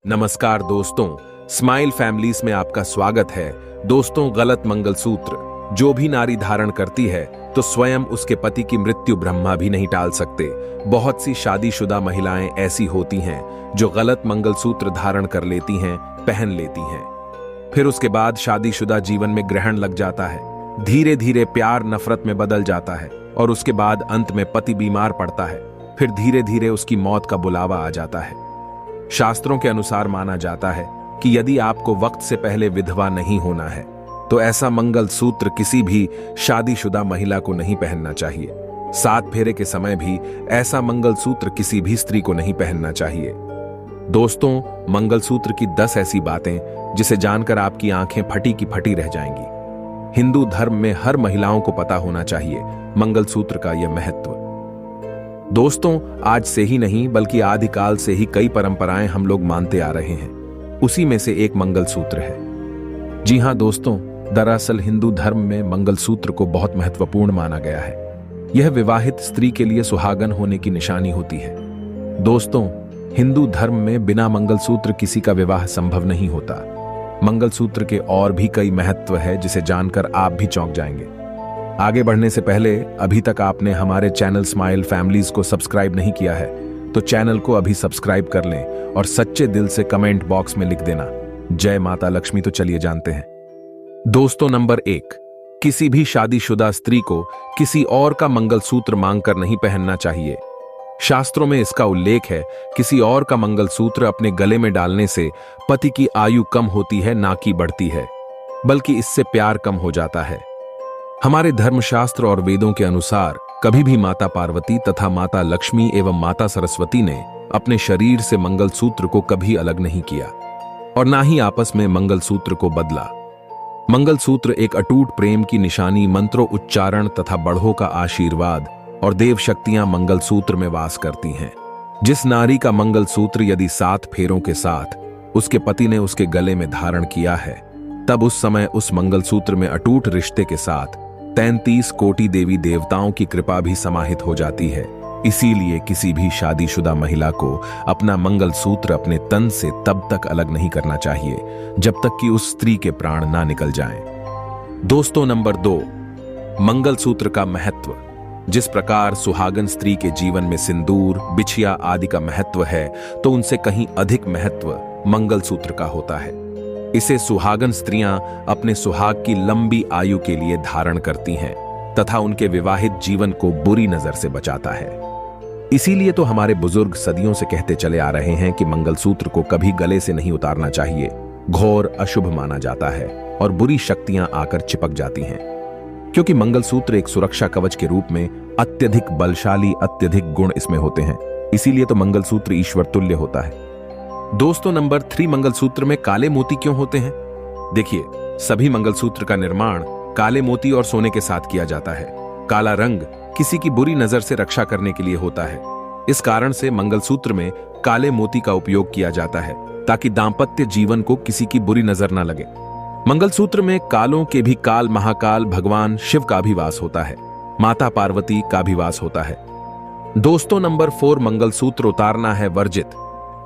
नमस्कार दोस्तों, smile families में आपका स्वागत है। दोस्तों, गलत मंगलसूत्र जो भी नारी धारण करती है तो स्वयं उसके पति की मृत्यु ब्रह्मा भी नहीं टाल सकते। बहुत सी शादीशुदा महिलाएं ऐसी होती हैं जो गलत मंगलसूत्र धारण कर लेती हैं, पहन लेती हैं। फिर उसके बाद शादीशुदा जीवन में ग्रहण लग जाता है। धीरे धीरे प्यार नफरत में बदल जाता है और उसके बाद अंत में पति बीमार पड़ता है। फिर धीरे धीरे उसकी मौत का बुलावा आ जाता है। शास्त्रों के अनुसार माना जाता है कि यदि आपको वक्त से पहले विधवा नहीं होना है तो ऐसा मंगलसूत्र किसी भी शादीशुदा महिला को नहीं पहनना चाहिए। 7 फेरे के समय भी ऐसा मंगलसूत्र किसी भी स्त्री को नहीं पहनना चाहिए। दोस्तों, मंगलसूत्र की 10 ऐसी बातें जिसे जानकर आपकी आंखें फटी की फटी रह जाएंगी। हिंदू धर्म में हर महिलाओं को पता होना चाहिए मंगलसूत्र का यह महत्व। दोस्तों, आज से ही नहीं बल्कि आदिकाल से ही कई परंपराएं हम लोग मानते आ रहे हैं। उसी में से एक मंगलसूत्र है। जी हां दोस्तों, दरअसल हिंदू धर्म में मंगलसूत्र को बहुत महत्वपूर्ण माना गया है। यह विवाहित स्त्री के लिए सुहागन होने की निशानी होती है। दोस्तों, हिंदू धर्म में बिना मंगलसूत्र किसी का विवाह संभव नहीं होता। मंगलसूत्र के और भी कई महत्व है जिसे जानकर आप भी चौंक जाएंगे। आगे बढ़ने से पहले अभी तक आपने हमारे चैनल स्माइल फैमिलीज को सब्सक्राइब नहीं किया है तो चैनल को अभी सब्सक्राइब कर लें और सच्चे दिल से कमेंट बॉक्स में लिख देना जय माता लक्ष्मी। तो चलिए जानते हैं। दोस्तों, नंबर 1, किसी भी शादीशुदा स्त्री को किसी और का मंगलसूत्र मांगकर नहीं पहनना चाहिए। शास्त्रों में इसका उल्लेख है। किसी और का मंगलसूत्र अपने गले में डालने से पति की आयु कम होती है, ना कि बढ़ती है, बल्कि इससे प्यार कम हो जाता है। हमारे धर्मशास्त्र और वेदों के अनुसार कभी भी माता पार्वती तथा माता लक्ष्मी एवं माता सरस्वती ने अपने शरीर से मंगलसूत्र को कभी अलग नहीं किया और ना ही आपस में मंगलसूत्र को बदला। मंगलसूत्र एक अटूट प्रेम की निशानी, मंत्रों उच्चारण तथा बढ़ों का आशीर्वाद और देव शक्तियां मंगलसूत्र में वास करती हैं। जिस नारी का मंगलसूत्र यदि 7 फेरों के साथ उसके पति ने उसके गले में धारण किया है, तब उस समय उस मंगलसूत्र में अटूट रिश्ते के साथ 33 कोटि देवी देवताओं की कृपा भी समाहित हो जाती है। इसीलिए किसी भी शादीशुदा महिला को अपना मंगलसूत्र अपने तन से तब तक अलग नहीं करना चाहिए जब तक कि उस स्त्री के प्राण ना निकल जाएं। दोस्तों, नंबर 2, मंगलसूत्र का महत्व। जिस प्रकार सुहागन स्त्री के जीवन में सिंदूर, बिछिया आदि का महत्व है, तो उनसे कहीं अधिक महत्व मंगलसूत्र का होता है। इसे सुहागन स्त्रियां अपने सुहाग की लंबी आयु के लिए धारण करती हैं तथा उनके विवाहित जीवन को बुरी नजर से बचाता है। इसीलिए तो हमारे बुजुर्ग सदियों से कहते चले आ रहे हैं कि मंगलसूत्र को कभी गले से नहीं उतारना चाहिए। घोर अशुभ माना जाता है और बुरी शक्तियां आकर चिपक जाती हैं, क्योंकि मंगलसूत्र एक सुरक्षा कवच के रूप में अत्यधिक बलशाली, अत्यधिक गुण इसमें होते हैं। इसीलिए तो मंगलसूत्र ईश्वर तुल्य होता है। दोस्तों, नंबर 3, मंगलसूत्र में काले मोती क्यों होते हैं? देखिए, सभी मंगलसूत्र का निर्माण काले मोती और सोने के साथ किया जाता है। काला रंग किसी की बुरी नजर से रक्षा करने के लिए होता है। इस कारण से मंगलसूत्र में काले मोती का उपयोग किया जाता है ताकि दांपत्य जीवन को किसी की बुरी नजर न लगे। मंगलसूत्र में कालों के भी काल महाकाल भगवान शिव का भी वास होता है, माता पार्वती का भी वास होता है। दोस्तों, नंबर 4, मंगलसूत्र उतारना है वर्जित।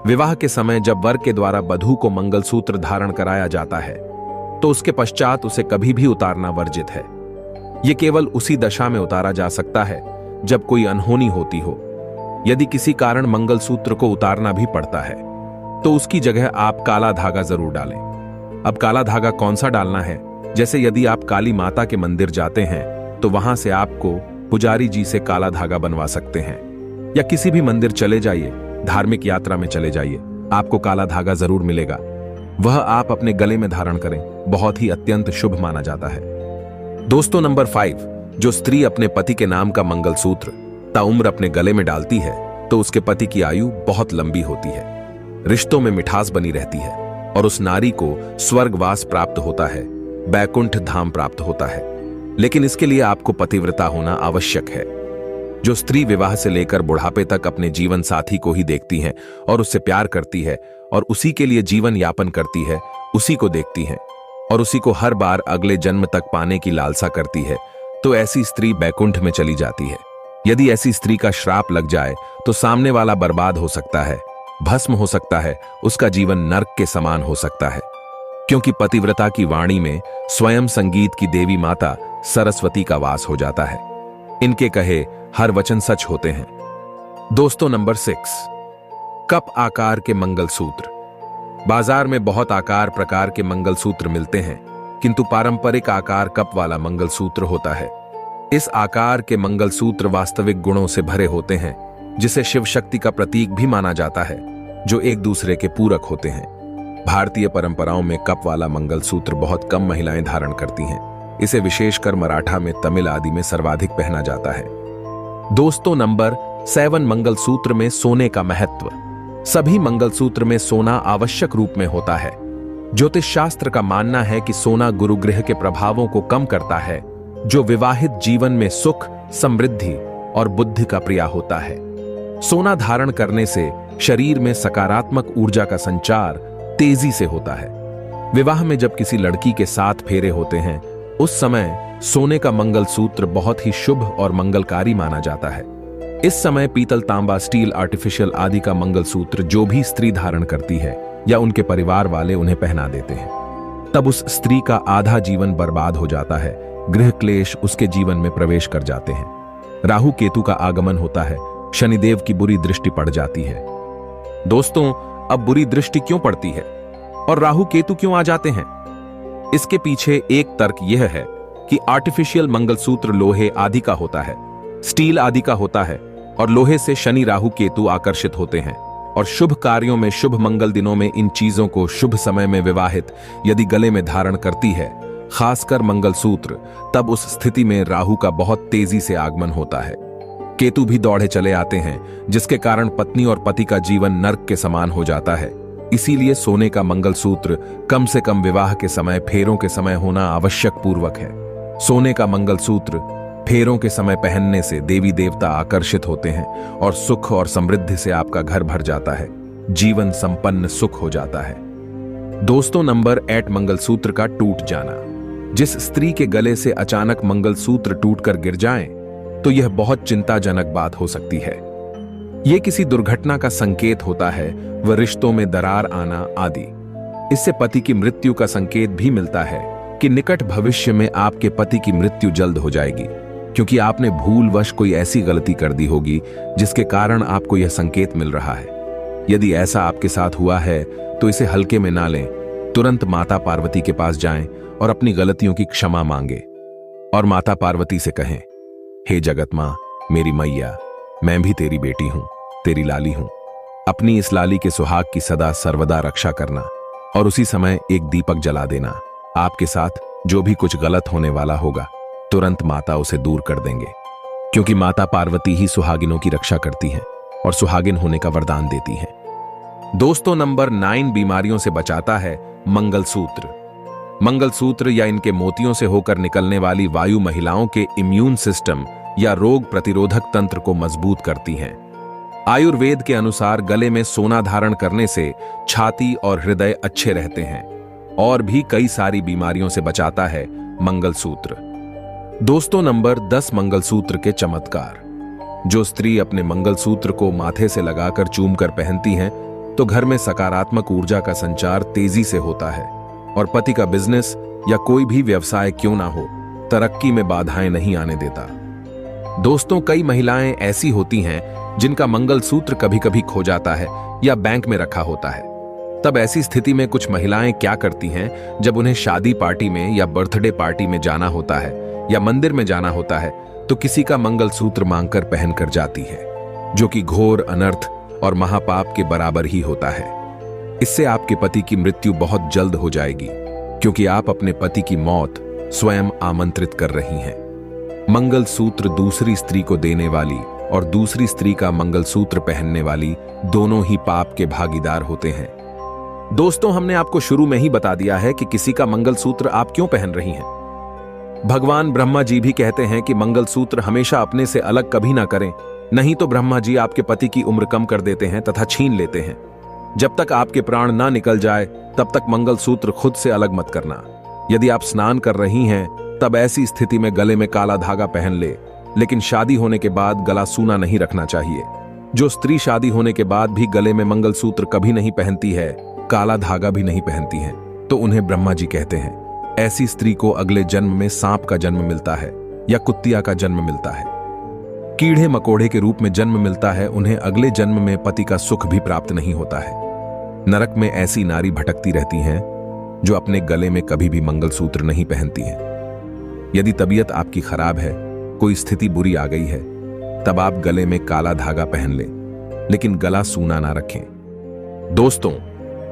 विवाह के समय जब वर के द्वारा वधू को मंगलसूत्र धारण कराया जाता है तो उसके पश्चात उसे कभी भी उतारना वर्जित है। यह केवल उसी दशा में उतारा जा सकता है जब कोई अनहोनी होती हो। यदि किसी कारण मंगलसूत्र को उतारना भी पड़ता है तो उसकी जगह आप काला धागा जरूर डालें। अब काला धागा कौन सा डालना है? जैसे यदि आप काली माता के मंदिर जाते हैं तो वहां से आपको पुजारी जी से काला धागा बनवा सकते हैं, या किसी भी मंदिर चले जाइए, धार्मिक यात्रा में चले जाइए, आपको काला धागा जरूर मिलेगा। वह आप अपने गले में धारण करें, बहुत ही अत्यंत शुभ माना जाता है। दोस्तों, नंबर 5, जो स्त्री अपने पति के नाम का मंगलसूत्र ताउम्र अपने गले में डालती है तो उसके पति की आयु बहुत लंबी होती है, रिश्तों में मिठास बनी रहती है और उस नारी को स्वर्गवास प्राप्त होता है, बैकुंठ धाम प्राप्त होता है। लेकिन इसके लिए आपको पतिव्रता होना आवश्यक है। जो स्त्री विवाह से लेकर बुढ़ापे तक अपने जीवन साथी को ही देखती है और उससे प्यार करती है और उसी के लिए जीवन यापन करती है, उसी को देखती है और उसी को हर बार अगले जन्म तक पाने की लालसा करती है, तो ऐसी स्त्री बैकुंठ में चली जाती है। यदि ऐसी स्त्री का श्राप लग जाए तो सामने वाला बर्बाद हो सकता है। भस्म हो सकता है, उसका जीवन नर्क के समान हो सकता है। क्योंकि पतिव्रता की वाणी में स्वयं संगीत की देवी माता सरस्वती का वास हो जाता है। इनके कहे हर वचन सच होते हैं। दोस्तों, नंबर 6, कप आकार के मंगलसूत्र। बाजार में बहुत आकार प्रकार के मंगलसूत्र मिलते हैं, किंतु पारंपरिक आकार कप वाला मंगलसूत्र होता है। इस आकार के मंगलसूत्र वास्तविक गुणों से भरे होते हैं, जिसे शिव शक्ति का प्रतीक भी माना जाता है, जो एक दूसरे के पूरक होते हैं। भारतीय परंपराओं में कप वाला मंगलसूत्र बहुत कम महिलाएं धारण करती हैं। इसे विशेषकर मराठा में, तमिल आदि में सर्वाधिक पहना जाता है। दोस्तों, नंबर 7, मंगलसूत्र में सोने का महत्व। सभी मंगलसूत्र में सोना आवश्यक रूप में होता है। ज्योतिष शास्त्र का मानना है कि सोना गुरु ग्रह के प्रभावों को कम करता है, जो विवाहित जीवन में सुख, समृद्धि और बुद्धि का प्रिया होता है। सोना धारण करने से शरीर में सकारात्मक ऊर्जा का संचार तेजी से होता है। विवाह में जब किसी लड़की के 7 फेरे होते हैं, उस समय सोने का मंगलसूत्र बहुत ही शुभ और मंगलकारी माना जाता है। इस समय पीतल, तांबा, स्टील, आर्टिफिशियल आदि का मंगलसूत्र जो भी स्त्री धारण करती है या उनके परिवार वाले उन्हें पहना देते हैं, तब उस स्त्री का आधा जीवन बर्बाद हो जाता है। गृह क्लेश उसके जीवन में प्रवेश कर जाते हैं। राहु केतु का आगमन होता है। शनिदेव की बुरी दृष्टि पड़ जाती है। दोस्तों, अब बुरी दृष्टि क्यों पड़ती है और राहु केतु क्यों आ जाते हैं? इसके पीछे एक तर्क यह है कि आर्टिफिशियल मंगलसूत्र लोहे आदि का होता है, स्टील आदि का होता है, और लोहे से शनि, राहु, केतु आकर्षित होते हैं। और शुभ कार्यों में, शुभ मंगल दिनों में इन चीजों को शुभ समय में विवाहित यदि गले में धारण करती है, खासकर मंगलसूत्र, तब उस स्थिति में राहु का बहुत तेजी से आगमन होता है। केतु भी दौड़े चले आते हैं, जिसके कारण पत्नी और पति का जीवन नर्क के समान हो जाता है। इसीलिए सोने का मंगलसूत्र कम से कम विवाह के समय, फेरों के समय होना आवश्यक पूर्वक है। सोने का मंगलसूत्र फेरों के समय पहनने से देवी देवता आकर्षित होते हैं और सुख और समृद्धि से आपका घर भर जाता है, जीवन संपन्न सुख हो जाता है। दोस्तों, नंबर 8, मंगलसूत्र का टूट जाना। जिस स्त्री के गले से अचानक मंगलसूत्र टूटकर गिर जाए तो यह बहुत चिंताजनक बात हो सकती है। यह किसी दुर्घटना का संकेत होता है, व रिश्तों में दरार आना आदि। इससे पति की मृत्यु का संकेत भी मिलता है कि निकट भविष्य में आपके पति की मृत्यु जल्द हो जाएगी, क्योंकि आपने भूलवश कोई ऐसी गलती कर दी होगी जिसके कारण आपको यह संकेत मिल रहा है। यदि ऐसा आपके साथ हुआ है तो इसे हल्के में ना लें। तुरंत माता पार्वती के पास जाएं और अपनी गलतियों की क्षमा मांगे और माता पार्वती से कहें, हे जगत मां, मेरी मैया, मैं भी तेरी बेटी हूं, तेरी लाली हूं। अपनी इस लाली के सुहाग की सदा सर्वदा रक्षा करना और उसी समय एक दीपक जला देना। आपके साथ जो भी कुछ गलत होने वाला होगा, तुरंत माता उसे दूर कर देंगे, क्योंकि माता पार्वती ही सुहागिनों की रक्षा करती हैं और सुहागिन होने का वरदान देती हैं। दोस्तों, नंबर 9, बीमारियों से बचाता है मंगलसूत्र। मंगलसूत्र या इनके मोतियों से होकर निकलने वाली वायु महिलाओं के इम्यून सिस्टम या रोग प्रतिरोधक तंत्र को मजबूत करती हैं। आयुर्वेद के अनुसार गले में सोना धारण करने से छाती और हृदय अच्छे रहते हैं और भी कई सारी बीमारियों से बचाता है मंगलसूत्र। दोस्तों, नंबर 10, मंगलसूत्र के चमत्कार। जो स्त्री अपने मंगलसूत्र को माथे से लगाकर चूमकर पहनती हैं, तो घर में सकारात्मक ऊर्जा का संचार तेजी से होता है और पति का बिजनेस या कोई भी व्यवसाय क्यों ना हो, तरक्की में बाधाएं नहीं आने देता। दोस्तों, कई महिलाएं ऐसी होती हैं जिनका मंगलसूत्र कभी कभी खो जाता है या बैंक में रखा होता है। तब ऐसी स्थिति में कुछ महिलाएं क्या करती हैं, जब उन्हें शादी पार्टी में या बर्थडे पार्टी में जाना होता है या मंदिर में जाना होता है, तो किसी का मंगलसूत्र मांगकर पहनकर जाती है, जो कि घोर अनर्थ और महापाप के बराबर ही होता है। इससे आपके पति की मृत्यु बहुत जल्द हो जाएगी, क्योंकि आप अपने पति की मौत स्वयं आमंत्रित कर रही हैं। मंगलसूत्र दूसरी स्त्री को देने वाली और दूसरी स्त्री का मंगलसूत्र पहनने वाली दोनों ही पाप के भागीदार होते हैं। दोस्तों, हमने आपको शुरू में ही बता दिया है कि किसी का मंगलसूत्र आप क्यों पहन रही हैं। भगवान ब्रह्मा जी भी कहते हैं कि मंगलसूत्र हमेशा अपने से अलग कभी ना करें, नहीं तो ब्रह्मा जी आपके पति की उम्र कम कर देते हैं तथा छीन लेते हैं। जब तक आपके प्राण ना निकल जाए तब तक मंगलसूत्र खुद से अलग मत करना। यदि आप स्नान कर रही हैं तब ऐसी स्थिति में गले में काला धागा पहन ले, लेकिन शादी होने के बाद गला सूना नहीं रखना चाहिए। जो स्त्री शादी होने के बाद भी गले में मंगलसूत्र कभी नहीं पहनती है, काला धागा भी नहीं पहनती है, तो उन्हें ब्रह्मा जी कहते हैं। ऐसी स्त्री को अगले जन्म में सांप का जन्म मिलता है या कुत्तिया का जन्म मिलता है, कीड़े मकोड़े के रूप में जन्म मिलता है। उन्हें अगले जन्म में पति का सुख भी प्राप्त नहीं होता है। नरक में ऐसी नारी भटकती रहती हैं जो अपने गले में कभी भी मंगलसूत्र नहीं पहनती हैं। यदि तबीयत आपकी खराब है, कोई स्थिति बुरी आ गई है, तब आप गले में काला धागा पहन लें, लेकिन गला सूना ना रखें। दोस्तों,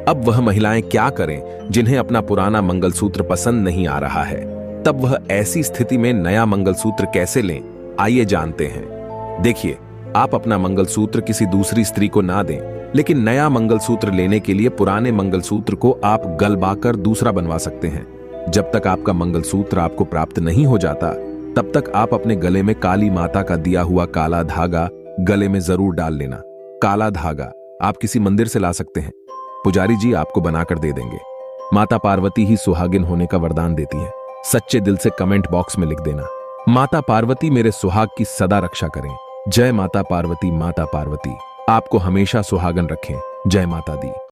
अब वह महिलाएं क्या करें जिन्हें अपना पुराना मंगलसूत्र पसंद नहीं आ रहा है? तब वह ऐसी स्थिति में नया मंगलसूत्र कैसे लें, आइए जानते हैं। देखिए, आप अपना मंगलसूत्र किसी दूसरी स्त्री को ना दें, लेकिन नया मंगलसूत्र लेने के लिए पुराने मंगलसूत्र को आप गलवाकर दूसरा बनवा सकते हैं। जब तक आपका मंगलसूत्र आपको प्राप्त नहीं हो जाता, तब तक आप अपने गले में काली माता का दिया हुआ काला धागा गले में जरूर डाल लेना। काला धागा आप किसी मंदिर से ला सकते हैं, पुजारी जी आपको बनाकर दे देंगे। माता पार्वती ही सुहागिन होने का वरदान देती है। सच्चे दिल से कमेंट बॉक्स में लिख देना, माता पार्वती मेरे सुहाग की सदा रक्षा करें। जय माता पार्वती। माता पार्वती आपको हमेशा सुहागन रखें। जय माता दी।